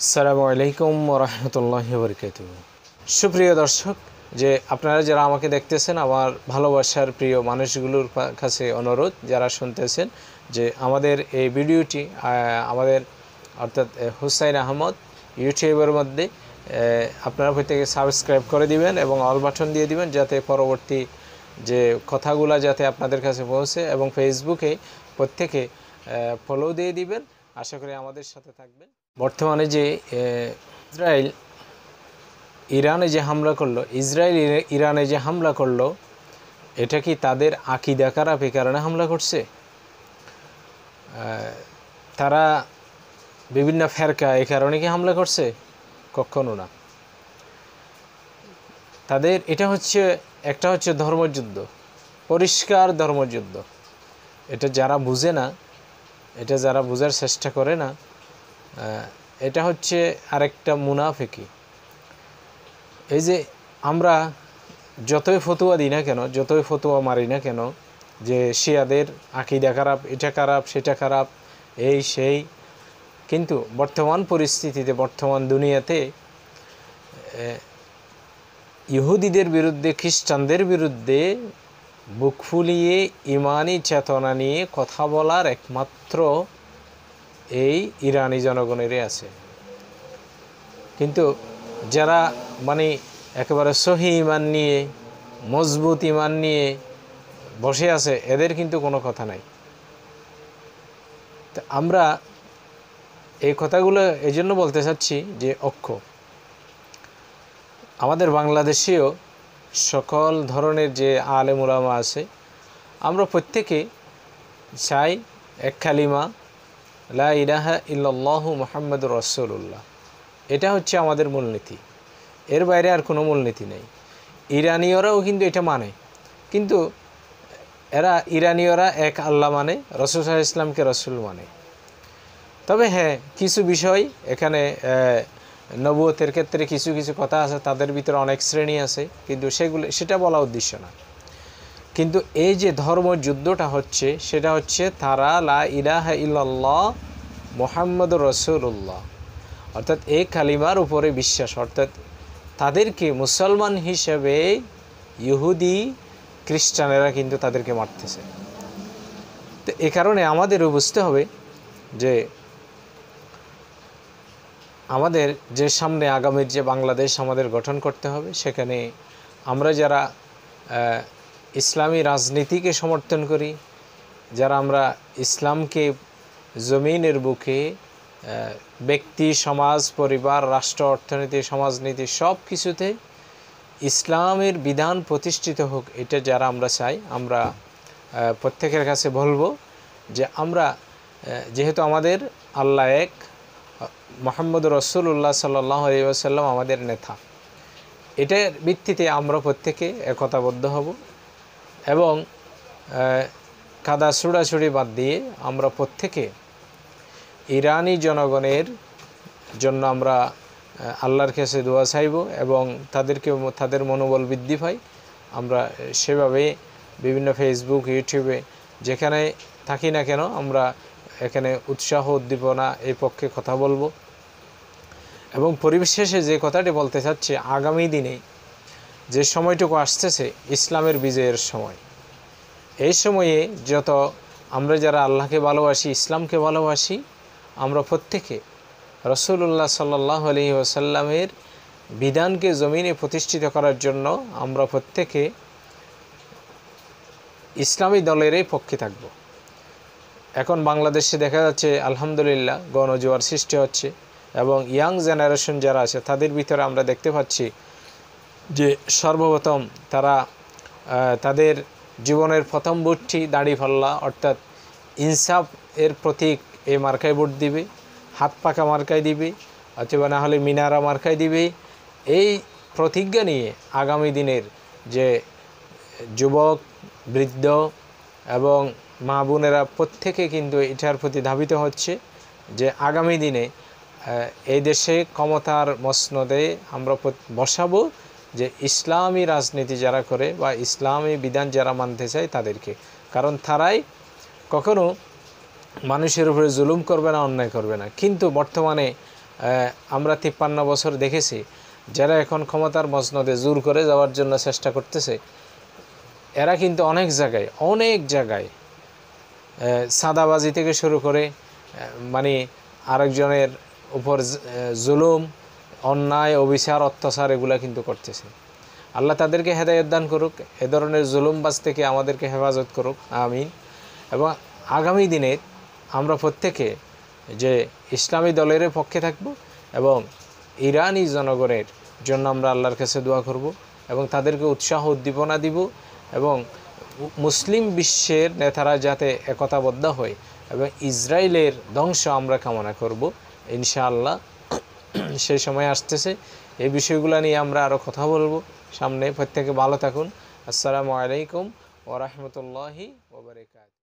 আসসালামু আলাইকুম ওয়া রাহমাতুল্লাহি ওয়া বারাকাতুহু। সুপ্রিয় দর্শক, যে আপনারা যারা আমাকে দেখতেছেন, আমার ভালোবাসার প্রিয় মানুষগুলোর কাছে অনুরোধ, যারা শুনতেছেন, যে আমাদের এই ভিডিওটি আমাদের অর্থাৎ হুসাইন আহমদ ইউটিউবের মধ্যে আপনারা প্রত্যেকে সাবস্ক্রাইব করে দিবেন এবং অল বাটন দিয়ে দিবেন, যাতে পরবর্তী যে কথাগুলো যাতে আপনাদের কাছে পৌঁছে, এবং ফেসবুকে প্রত্যেকে ফলো দিয়ে দিবেন। আশা করি আমাদের সাথে থাকবেন। বর্তমানে যে ইসরায়েল ইরানে যে হামলা করলো, ইরানে যে হামলা করলো, এটা কি তাদের আকীদা খারাপ এই কারণে হামলা করছে? তারা বিভিন্ন ফেরকা এই কারণে কি হামলা করছে? কখনো না। তাদের এটা হচ্ছে একটা হচ্ছে ধর্মযুদ্ধ, পরিষ্কার ধর্মযুদ্ধ। এটা যারা বুঝে না, এটা যারা বোঝার চেষ্টা করে না, এটা হচ্ছে আরেকটা মুনাফিকি। এই যে আমরা যতই ফতোয়া দিই না কেন, যতই ফতোয়া মারি না কেন, যে শিয়াদের আকীদা খারাপ, এটা খারাপ, সেটা খারাপ, এই সেই, কিন্তু বর্তমান পরিস্থিতিতে, বর্তমান দুনিয়াতে ইহুদিদের বিরুদ্ধে, খ্রিস্টানদের বিরুদ্ধে বুক ফুলিয়ে ইমানি চেতনা নিয়ে কথা বলার একমাত্র এই ইরানি জনগণেরই আছে। কিন্তু যারা মানে একেবারে সহি ইমান নিয়ে, মজবুত ইমান নিয়ে বসে আছে, এদের কিন্তু কোনো কথা নাই। তো আমরা এই কথাগুলো এই জন্য বলতে চাচ্ছি যে আমাদের বাংলাদেশেও সকল ধরনের যে আলেম উলামা আছে, আমরা প্রত্যেকে চাই এক কালিমা লা ইলাহা ইল্লাল্লাহু মুহাম্মাদুর রাসূলুল্লাহ। এটা হচ্ছে আমাদের মূলনীতি, এর বাইরে আর কোনো মূলনীতি নেই। ইরানীয়রাও কিন্তু এটা মানে, কিন্তু ইরানীয়রা এক আল্লাহ মানে, রাসূল সাল্লাল্লাহু আলাইহি ওয়াসাল্লামকে রাসূল মানে। তবে হ্যাঁ, কিছু বিষয় এখানে নবুয়তের ক্ষেত্রে কিছু কিছু কথা আছে, তাদের ভিতরে অনেক শ্রেণী আছে, কিন্তু সেটা বলা উদ্দেশ্য না। কিন্তু এই যে ধর্মযুদ্ধটা হচ্ছে, সেটা হচ্ছে তারা লা ইলাহা ইল্লাল্লাহ মুহাম্মাদুর রাসূলুল্লাহ, অর্থাৎ এই কালিমার উপরে বিশ্বাস, অর্থাৎ তাদেরকে মুসলমান হিসেবে ইহুদি খ্রিস্টানেরা কিন্তু তাদেরকে মারতেছে। তো এ কারণে আমাদেরও বুঝতে হবে যে আমাদের যে সামনে আগামীর যে বাংলাদেশ আমাদের গঠন করতে হবে, সেখানে আমরা যারা ইসলামী রাজনীতিকে সমর্থন করি, যারা আমরা ইসলামকে জমিনের বুকে ব্যক্তি, সমাজ, পরিবার, রাষ্ট্র, অর্থনীতি, সমাজনীতি সব কিছুতে ইসলামের বিধান প্রতিষ্ঠিত হোক, এটা যারা আমরা চাই, আমরা প্রত্যেকের কাছে বলবো যে আমরা যেহেতু আমাদের আল্লাহ এক, মুহাম্মদুর রাসূলুল্লাহ সাল্লাল্লাহু আলাইহি ওয়াসাল্লাম আমাদের নেতা, এটার ভিত্তিতে আমরা প্রত্যেকে একতাবদ্ধ হব এবং কাদা ছুড়াছুড়ি বাদ দিয়ে আমরা প্রত্যেকে ইরানি জনগণের জন্য আমরা আল্লাহর কাছে দোয়া চাইব এবং তাদের মনোবল বৃদ্ধি পায়। আমরা সেভাবে বিভিন্ন ফেসবুক, ইউটিউবে যেখানে থাকি না কেন, আমরা এখানে উৎসাহ উদ্দীপনা এই পক্ষে কথা বলবো। এবং পরিশেষে যে কথাটি বলতে চাচ্ছি, আগামী দিনে যে সময়টুকু আসতেছে ইসলামের বিজয়ের সময়, এই সময়ে যত আমরা যারা আল্লাহকে ভালোবাসি, ইসলামকে ভালোবাসি, আমরা প্রত্যেকে রাসূলুল্লাহ সাল্লাল্লাহু আলাইহি ওয়াসাল্লামের বিধানকে জমিনে প্রতিষ্ঠিত করার জন্য আমরা প্রত্যেকে ইসলামী দলেরই পক্ষে থাকব। এখন বাংলাদেশে দেখা যাচ্ছে আলহামদুলিল্লাহ গণজোয়ার সৃষ্টি হচ্ছে, এবং ইয়াং জেনারেশন যারা আছে তাদের ভিতরে আমরা দেখতে পাচ্ছি যে সর্বপ্রথম তারা তাদের জীবনের প্রথম ভোটটি দাড়িপাল্লা অর্থাৎ ইনসাফ এর প্রতীক এই মার্কায় ভোট দিবে, হাত পাকা মার্কায় দিবে, অথবা না হলে মিনারা মার্কায় দিবে। এই প্রতিজ্ঞা নিয়ে আগামী দিনের যে যুবক, বৃদ্ধ এবং মা বোনেরা প্রত্যেকে কিন্তু এটার প্রতি ধাবিত হচ্ছে যে আগামী দিনে এই দেশে ক্ষমতার মসনদে আমরা বসাবো যে ইসলামী রাজনীতি যারা করে বা ইসলামী বিধান যারা মানতে চায় তাদেরকে। কারণ তারাই কখনো মানুষের উপরে জুলুম করবে না, অন্যায় করবে না। কিন্তু বর্তমানে আমরা 53 বছর দেখেছি যারা এখন ক্ষমতার মসনদে জোর করে যাওয়ার জন্য চেষ্টা করতেছে, এরা কিন্তু অনেক জায়গায় সাদাবাজি থেকে শুরু করে মানে আরেকজনের উপর জুলুম, অন্যায়, অবিচার, অত্যাচার এগুলা কিন্তু করতেছে। আল্লাহ তাদেরকে হেদায়েত দান করুক, এ ধরনের জুলুমবাজ থেকে আমাদেরকে হেফাজত করুক, আমিন। এবং আগামী দিনে আমরা প্রত্যেকে যে ইসলামী দলের পক্ষে থাকব এবং ইরানি জনগণের জন্য আমরা আল্লাহর কাছে দোয়া করব এবং তাদেরকে উৎসাহ উদ্দীপনা দিব এবং মুসলিম বিশ্বের নেতারা যাতে একতাবদ্ধ হয় এবং ইসরায়েলের ধ্বংস আমরা কামনা করব ইনশাআল্লাহ। সেই সময় আসতেছে, এই বিষয়গুলো নিয়ে আমরা আরও কথা বলবো সামনে। প্রত্যেকে ভালো থাকুন। আসসালামু আলাইকুম ওয়া রাহমাতুল্লাহি ওয়া বারাকাতুহু।